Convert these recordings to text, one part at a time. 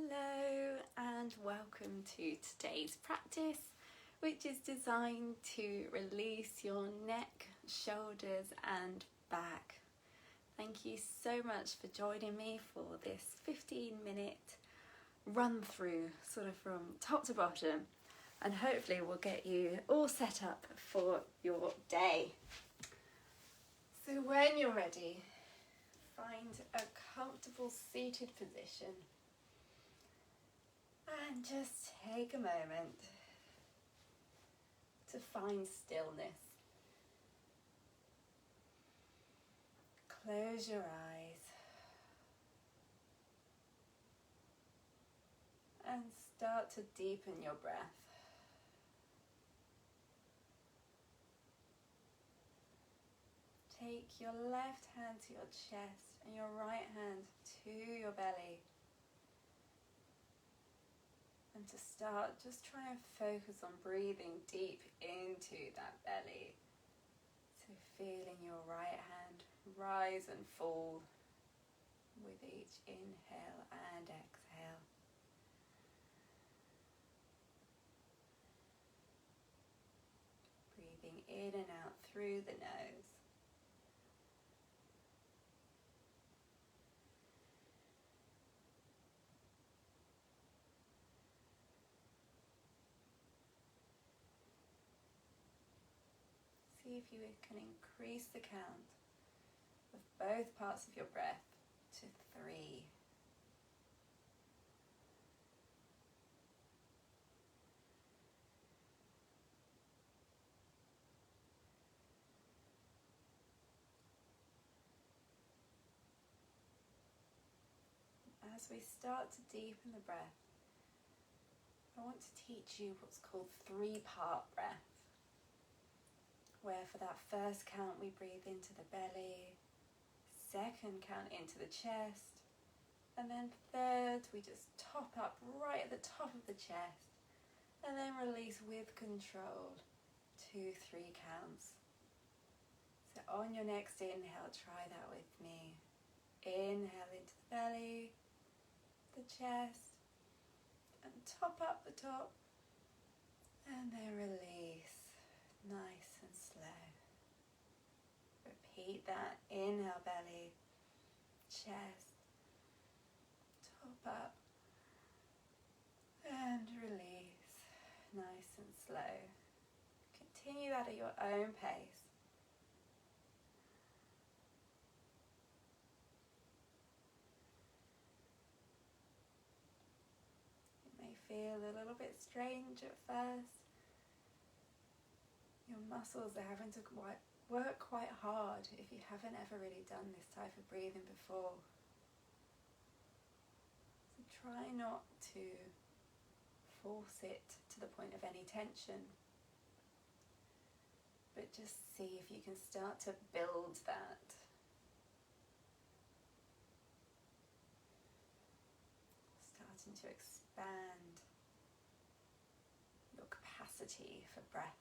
Hello and welcome to today's practice, which is designed to release your neck, shoulders and back. Thank you so much for joining me for this 15-minute run through, sort of from top to bottom, and hopefully we'll get you all set up for your day. So when you're ready, find a comfortable seated position and just take a moment to find stillness. Close your eyes and start to deepen your breath. Take your left hand to your chest and your right hand to your belly. And to start, just try and focus on breathing deep into that belly. So feeling your right hand rise and fall with each inhale and exhale. Breathing in and out through the nose. See if you can increase the count of both parts of your breath to 3. As we start to deepen the breath, I want to teach you what's called 3-part breath, where for that first count we breathe into the belly, second count into the chest, and then third we just top up right at the top of the chest and then release with control 2, 3 counts. So on your next inhale, try that with me. Inhale into the belly, the chest, and top up the top, and then release nice and slow. Repeat that. Inhale, belly, chest, top up, and release nice and slow. Continue that at your own pace. Feel a little bit strange at first. Your muscles are having to work quite hard if you haven't ever really done this type of breathing before. So try not to force it to the point of any tension, but just see if you can start to build that. Starting to expand your capacity for breath.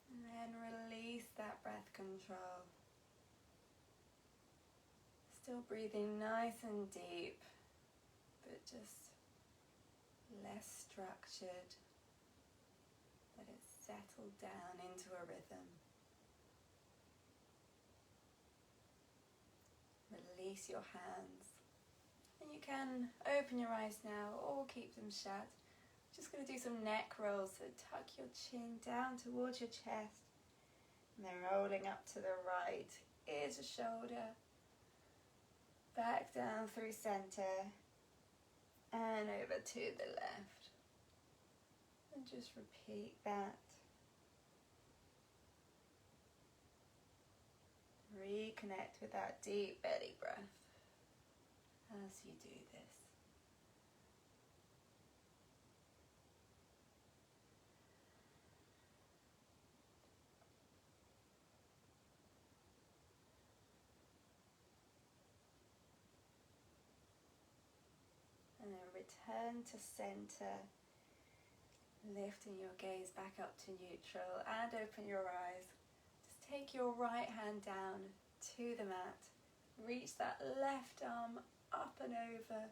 And then release that breath control. Still breathing nice and deep, but just less structured. Let it settle down into a rhythm. Release your hands. And you can open your eyes now or keep them shut. Just going to do some neck rolls. So tuck your chin down towards your chest. And then rolling up to the right, ear to shoulder. Back down through center. And over to the left. And just repeat that. Reconnect with that deep belly breath as you do this. And then return to center, lifting your gaze back up to neutral and open your eyes. Just take your right hand down to the mat. Reach that left arm up and over,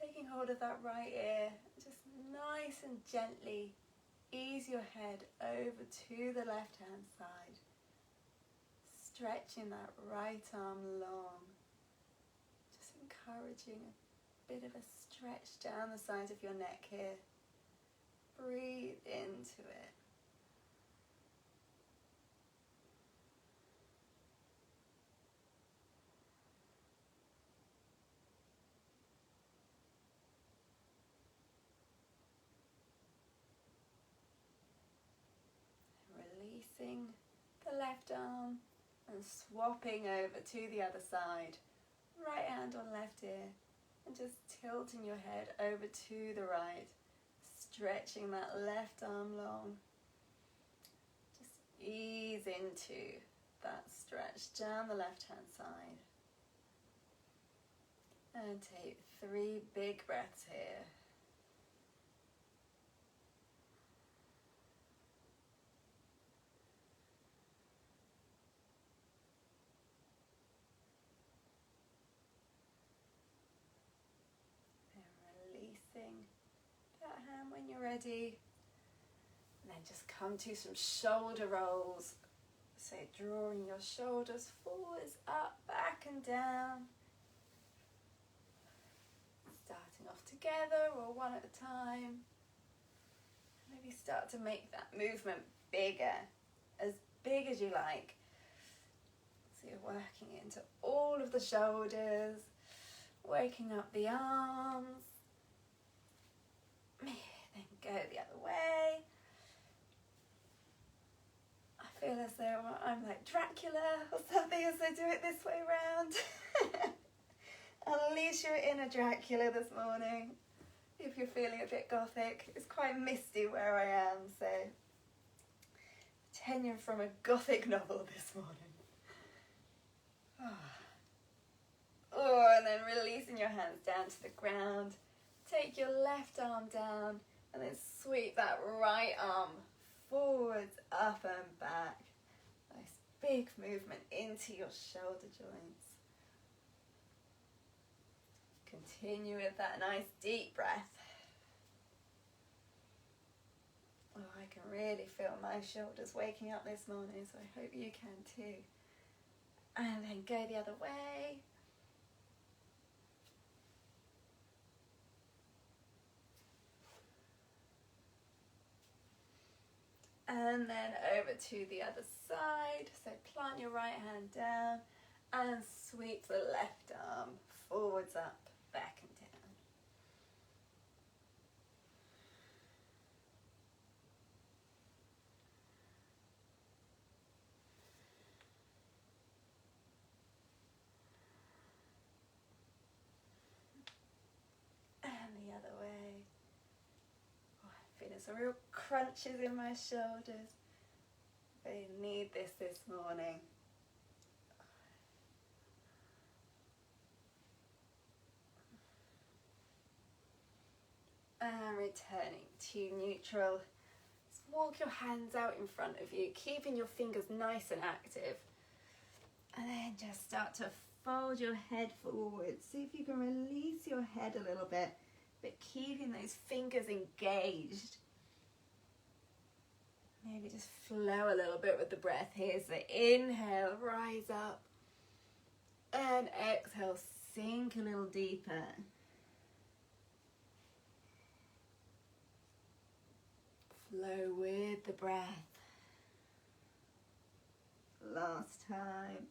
taking hold of that right ear. Just nice and gently ease your head over to the left hand side, stretching that right arm long, just encouraging a bit of a stretch down the side of your neck here. Breathe into it. Releasing the left arm and swapping over to the other side. Right hand on left ear and just tilting your head over to the right. Stretching that left arm long. Just ease into that stretch down the left hand side. And take 3 big breaths here. And releasing that hand when you're ready. And then just come to some shoulder rolls. So drawing your shoulders forwards, up, back and down. Starting off together or one at a time. Maybe start to make that movement bigger, as big as you like. So you're working into all of the shoulders, waking up the arms. Then go the other way. I feel as though I'm like Dracula or something as I do it this way round. Unleash your inner Dracula this morning. If you're feeling a bit gothic, it's quite misty where I am, so pretend you're from a gothic novel this morning. And then releasing your hands down to the ground. Take your left arm down and then sweep that right arm forwards, up and back. Nice big movement into your shoulder joints. Continue with that nice deep breath. Oh, I can really feel my shoulders waking up this morning, so I hope you can too. And then go the other way. And then over to the other side. So plant your right hand down and sweep the left arm forwards, up, back and down. And the other way. Oh, I'm feeling some real crunches in my shoulders. They need this morning. And returning to neutral. Just walk your hands out in front of you, keeping your fingers nice and active. And then just start to fold your head forward. See if you can release your head a little bit, but keeping those fingers engaged. Maybe just flow a little bit with the breath here. So inhale, rise up. And exhale, sink a little deeper. Flow with the breath. Last time.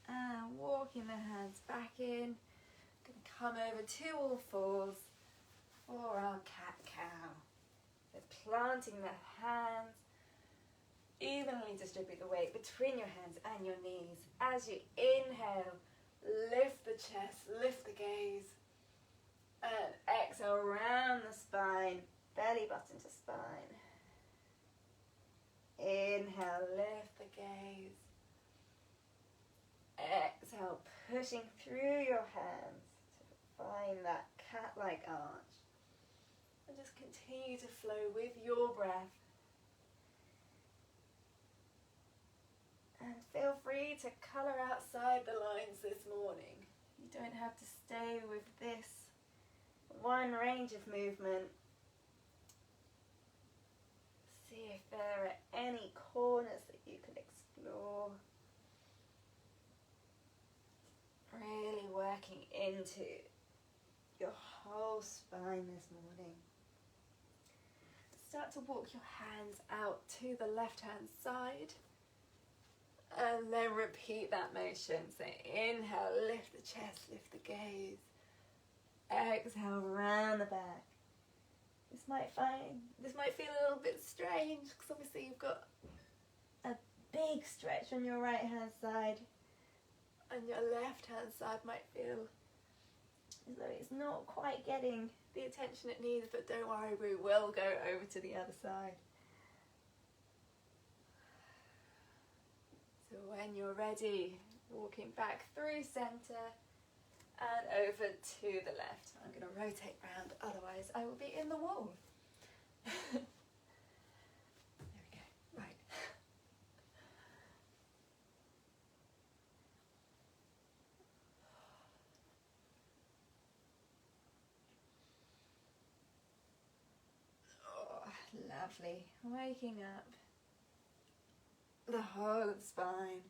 And walking the hands back in. Going to come over to all fours for our cat-cow. So planting the hands. Evenly distribute the weight between your hands and your knees. As you inhale, lift the chest, lift the gaze. And exhale, round the spine, belly button to spine. Inhale, lift the gaze. Exhale, pushing through your hands to find that cat-like arch. And just continue to flow with your breath. And feel free to colour outside the lines this morning. You don't have to stay with this one range of movement. See if there are any corners that you can explore. Really working into your whole spine this morning. Start to walk your hands out to the left-hand side. And then repeat that motion. So inhale, lift the chest, lift the gaze. Exhale, round the back. This might feel a little bit strange because obviously you've got a big stretch on your right hand side. And your left hand side might feel as though it's not quite getting the attention it needs, but don't worry, we will go over to the other side. So when you're ready, walking back through centre and over to the left. I'm going to rotate round, otherwise I will be in the wall. There we go, right. Oh, lovely. Waking up the whole of the spine.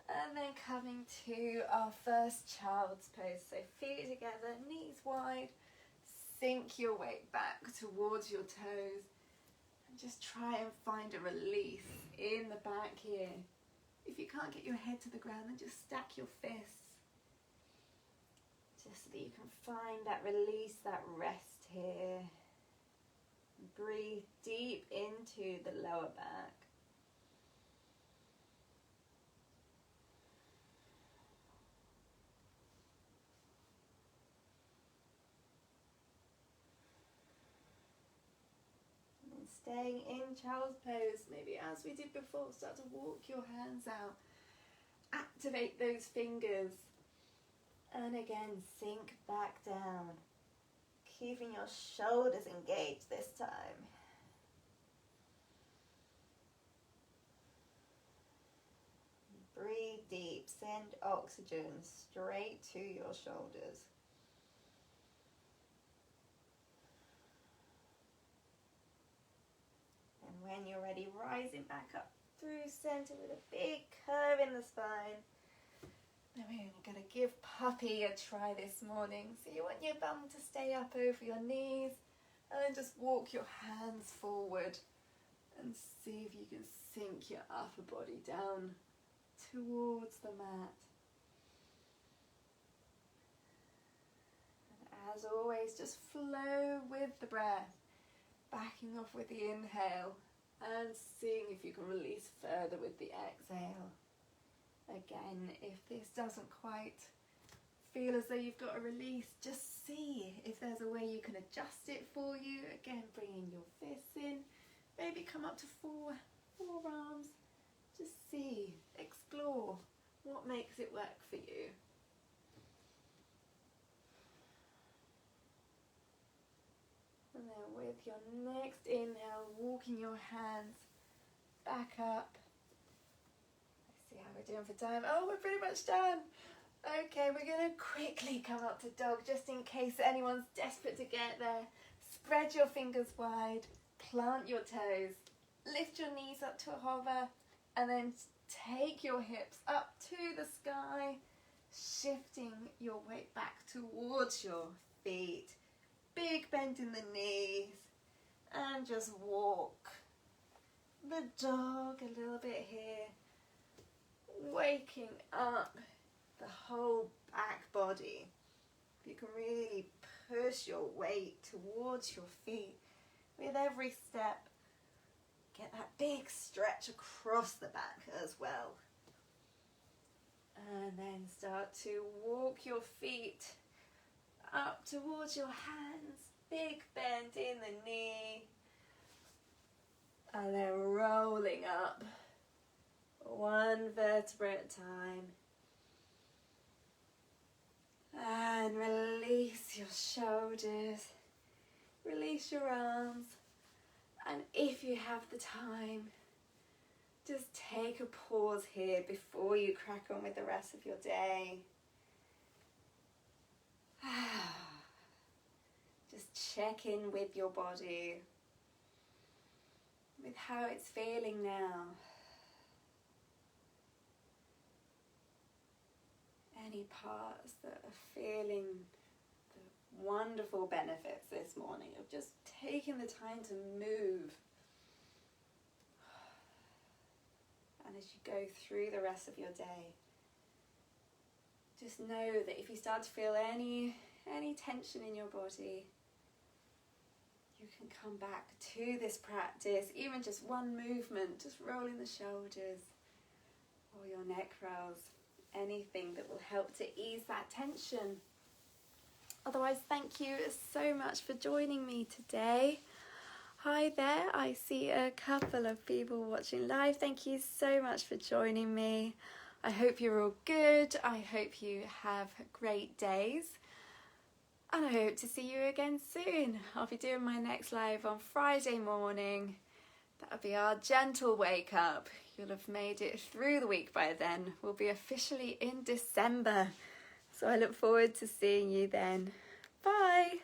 And then coming to our first child's pose. So feet together, knees wide. Sink your weight back towards your toes. And just try and find a release in the back here. If you can't get your head to the ground, then just stack your fists. Just so that you can find that release, that rest here. Breathe deep into the lower back. Staying in child's pose, maybe as we did before, start to walk your hands out. Activate those fingers. And again, sink back down. Keeping your shoulders engaged this time. Breathe deep, send oxygen straight to your shoulders. And when you're ready, rising back up through center with a big curve in the spine. Then we're going to give puppy a try this morning. So you want your bum to stay up over your knees, and then just walk your hands forward and see if you can sink your upper body down towards the mat. And as always, just flow with the breath, backing off with the inhale and seeing if you can release further with the exhale. Again, if this doesn't quite feel as though you've got a release, just see if there's a way you can adjust it for you. Again, bringing your fists in, maybe come up to forearms. Just see, explore what makes it work for you. And then with your next inhale, walking your hands back up. Let's see how we're doing for time. Oh, we're pretty much done. Okay, we're going to quickly come up to dog just in case anyone's desperate to get there. Spread your fingers wide, plant your toes, lift your knees up to a hover, and then take your hips up to the sky, shifting your weight back towards your feet. Big bend in the knees, and just walk the dog a little bit here, waking up the whole back body. You can really push your weight towards your feet with every step. Get that big stretch across the back as well. And then start to walk your feet up towards your hands. Big bend in the knee. And then rolling up one vertebra at a time. And release your shoulders, release your arms, and if you have the time, just take a pause here before you crack on with the rest of your day. Just check in with your body, with how it's feeling now. Any parts that are feeling the wonderful benefits this morning of just taking the time to move. And as you go through the rest of your day, just know that if you start to feel any tension in your body, you can come back to this practice, even just one movement, just rolling the shoulders or your neck rolls. Anything that will help to ease that tension. Otherwise, thank you so much for joining me today. Hi there, I see a couple of people watching live. Thank you so much for joining me. I hope you're all good. I hope you have great days. And I hope to see you again soon. I'll be doing my next live on Friday morning. That'll be our gentle wake up. You'll have made it through the week by then. We'll be officially in December. So I look forward to seeing you then. Bye.